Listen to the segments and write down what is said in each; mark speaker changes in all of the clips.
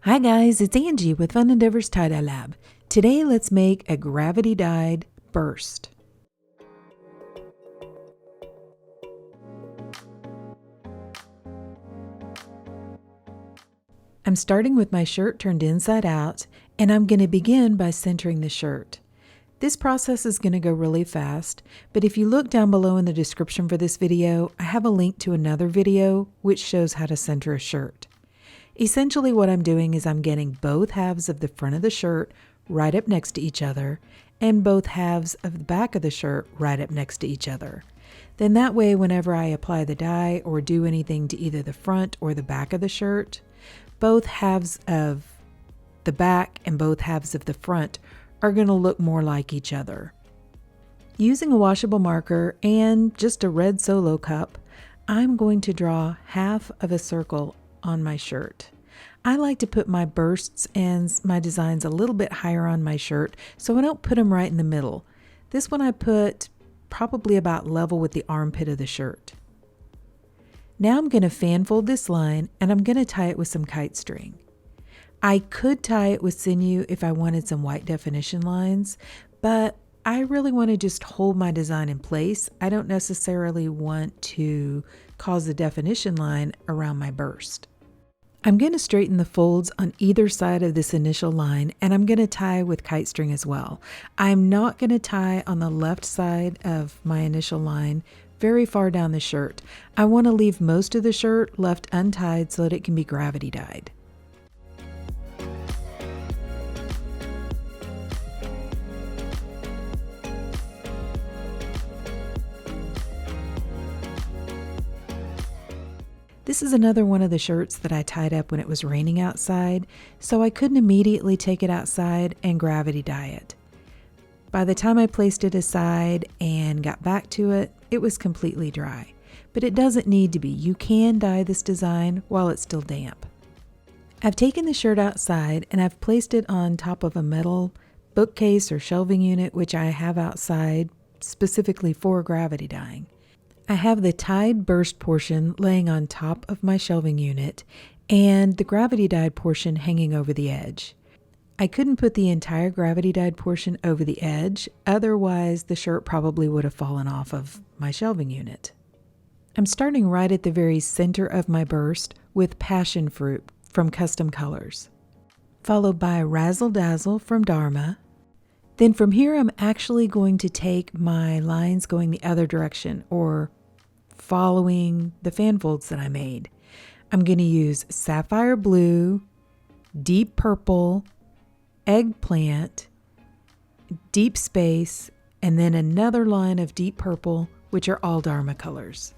Speaker 1: Hi guys, it's Angie with Fun Endeavors Tie-Dye Lab. Today let's make a gravity dyed burst. I'm starting with my shirt turned inside out, and I'm going to begin by centering the shirt. This process is going to go really fast, but if you look down below in the description for this video, I have a link to another video which shows how to center a shirt. Essentially what I'm doing is I'm getting both halves of the front of the shirt right up next to each other and both halves of the back of the shirt right up next to each other. Then that way whenever I apply the dye or do anything to either the front or the back of the shirt, both halves of the back and both halves of the front are going to look more like each other. Using a washable marker and just a red Solo cup, I'm going to draw half of a circle on my shirt. I like to put my bursts and my designs a little bit higher on my shirt so I don't put them right in the middle. This one I put probably about level with the armpit of the shirt. Now I'm going to fan fold this line and I'm going to tie it with some kite string. I could tie it with sinew if I wanted some white definition lines, but I really want to just hold my design in place. I don't necessarily want to cause a definition line around my burst. I'm going to straighten the folds on either side of this initial line, and I'm going to tie with kite string as well. I'm not going to tie on the left side of my initial line very far down the shirt. I want to leave most of the shirt left untied so that it can be gravity dyed. This is another one of the shirts that I tied up when it was raining outside, so I couldn't immediately take it outside and gravity dye it. By the time I placed it aside and got back to it, it was completely dry. But it doesn't need to be. You can dye this design while it's still damp. I've taken the shirt outside and I've placed it on top of a metal bookcase or shelving unit, which I have outside specifically for gravity dyeing. I have the tied burst portion laying on top of my shelving unit and the gravity dyed portion hanging over the edge. I couldn't put the entire gravity dyed portion over the edge, otherwise the shirt probably would have fallen off of my shelving unit. I'm starting right at the very center of my burst with Passion Fruit from Custom Colors, followed by Razzle Dazzle from Dharma. Then from here I'm actually going to take my lines going the other direction, or following the fan folds that I made. I'm going to use Sapphire Blue, Deep Purple, Eggplant, Deep Space, and then another line of Deep Purple, which are all Dharma colors.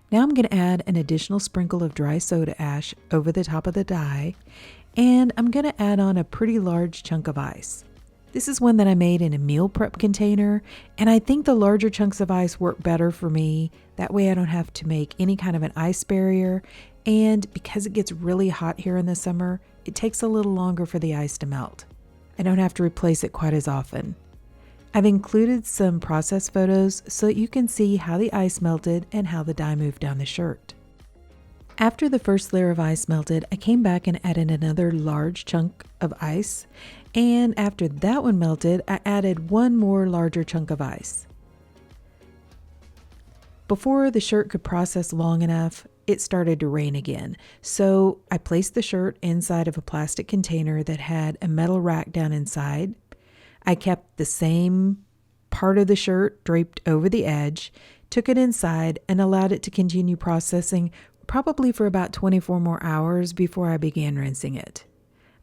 Speaker 1: Now I'm going to add an additional sprinkle of dry soda ash over the top of the dye, and I'm going to add on a pretty large chunk of ice. This is one that I made in a meal prep container, and I think the larger chunks of ice work better for me. That way I don't have to make any kind of an ice barrier, and because it gets really hot here in the summer, it takes a little longer for the ice to melt. I don't have to replace it quite as often. I've included some process photos so that you can see how the ice melted and how the dye moved down the shirt. After the first layer of ice melted, I came back and added another large chunk of ice, and after that one melted, I added one more larger chunk of ice. Before the shirt could process long enough, it started to rain again, so I placed the shirt inside of a plastic container that had a metal rack down inside. I kept the same part of the shirt draped over the edge, took it inside, and allowed it to continue processing probably for about 24 more hours before I began rinsing it.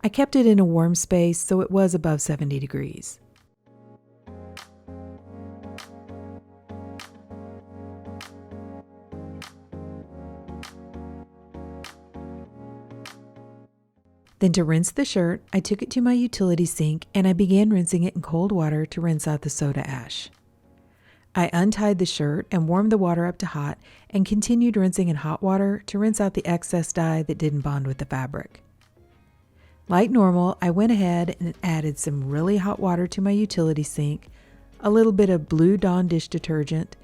Speaker 1: I kept it in a warm space so it was above 70 degrees. Then to rinse the shirt, I took it to my utility sink and I began rinsing it in cold water to rinse out the soda ash. I untied the shirt and warmed the water up to hot and continued rinsing in hot water to rinse out the excess dye that didn't bond with the fabric. Like normal, I went ahead and added some really hot water to my utility sink, a little bit of Blue Dawn dish detergent,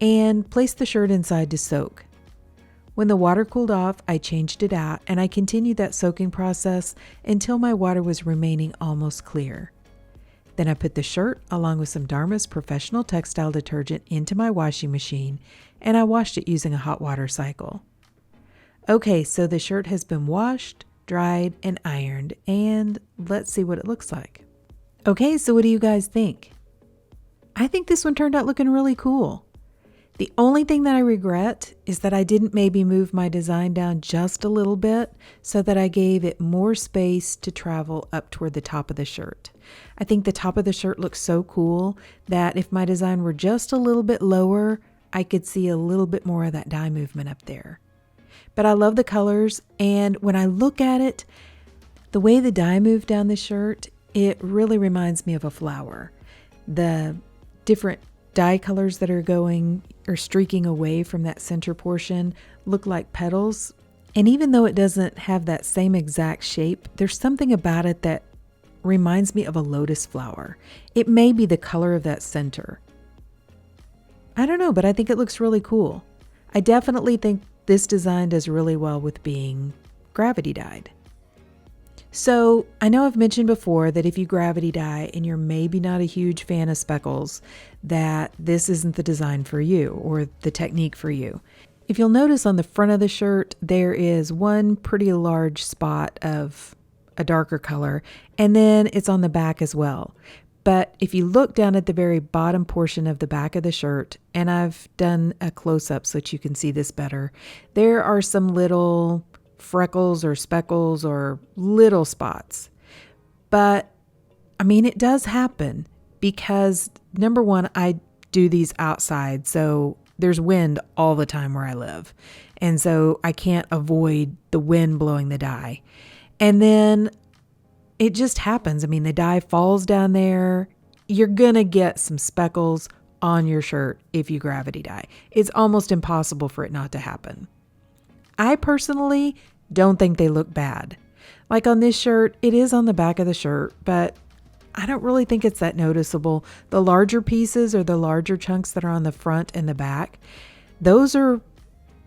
Speaker 1: and placed the shirt inside to soak. When the water cooled off, I changed it out and I continued that soaking process until my water was remaining almost clear. Then I put the shirt along with some Dharma's professional textile detergent into my washing machine and I washed it using a hot water cycle. Okay, so the shirt has been washed, dried, and ironed, and let's see what it looks like. Okay, so what do you guys think? I think this one turned out looking really cool. The only thing that I regret is that I didn't maybe move my design down just a little bit so that I gave it more space to travel up toward the top of the shirt. I think the top of the shirt looks so cool that if my design were just a little bit lower, I could see a little bit more of that dye movement up there. But I love the colors, and when I look at it, the way the dye moved down the shirt, it really reminds me of a flower. The different dye colors that are going or streaking away from that center portion look like petals. And even though it doesn't have that same exact shape, there's something about it that reminds me of a lotus flower. It may be the color of that center. I don't know, but I think it looks really cool. I definitely think this design does really well with being gravity dyed. So I know I've mentioned before that if you gravity dye and you're maybe not a huge fan of speckles, that this isn't the design for you or the technique for you. If you'll notice on the front of the shirt, there is one pretty large spot of a darker color, and then it's on the back as well. But if you look down at the very bottom portion of the back of the shirt, and I've done a close-up so that you can see this better, there are some little freckles or speckles or little spots. But I mean, it does happen because number one, I do these outside, so there's wind all the time where I live. And so I can't avoid the wind blowing the dye. And then it just happens. I mean, the dye falls down there. You're going to get some speckles on your shirt if you gravity dye. It's almost impossible for it not to happen. I personally don't think they look bad. Like on this shirt, it is on the back of the shirt, but I don't really think it's that noticeable. The larger pieces or the larger chunks that are on the front and the back, those are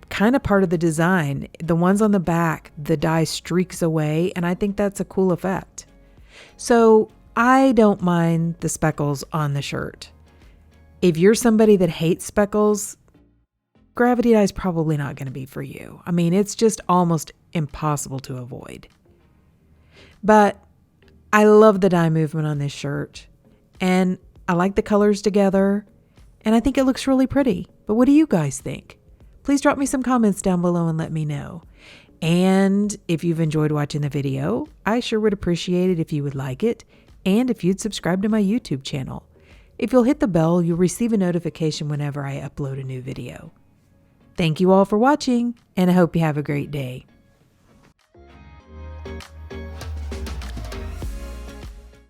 Speaker 1: kind of part of the design. The ones on the back, the dye streaks away, and I think that's a cool effect. So I don't mind the speckles on the shirt. If you're somebody that hates speckles, gravity dye is probably not going to be for you. I mean, it's just almost impossible to avoid. But I love the dye movement on this shirt, and I like the colors together, and I think it looks really pretty. But what do you guys think? Please drop me some comments down below and let me know. And if you've enjoyed watching the video, I sure would appreciate it if you would like it, and if you'd subscribe to my YouTube channel. If you'll hit the bell, you'll receive a notification whenever I upload a new video. Thank you all for watching, and I hope you have a great day.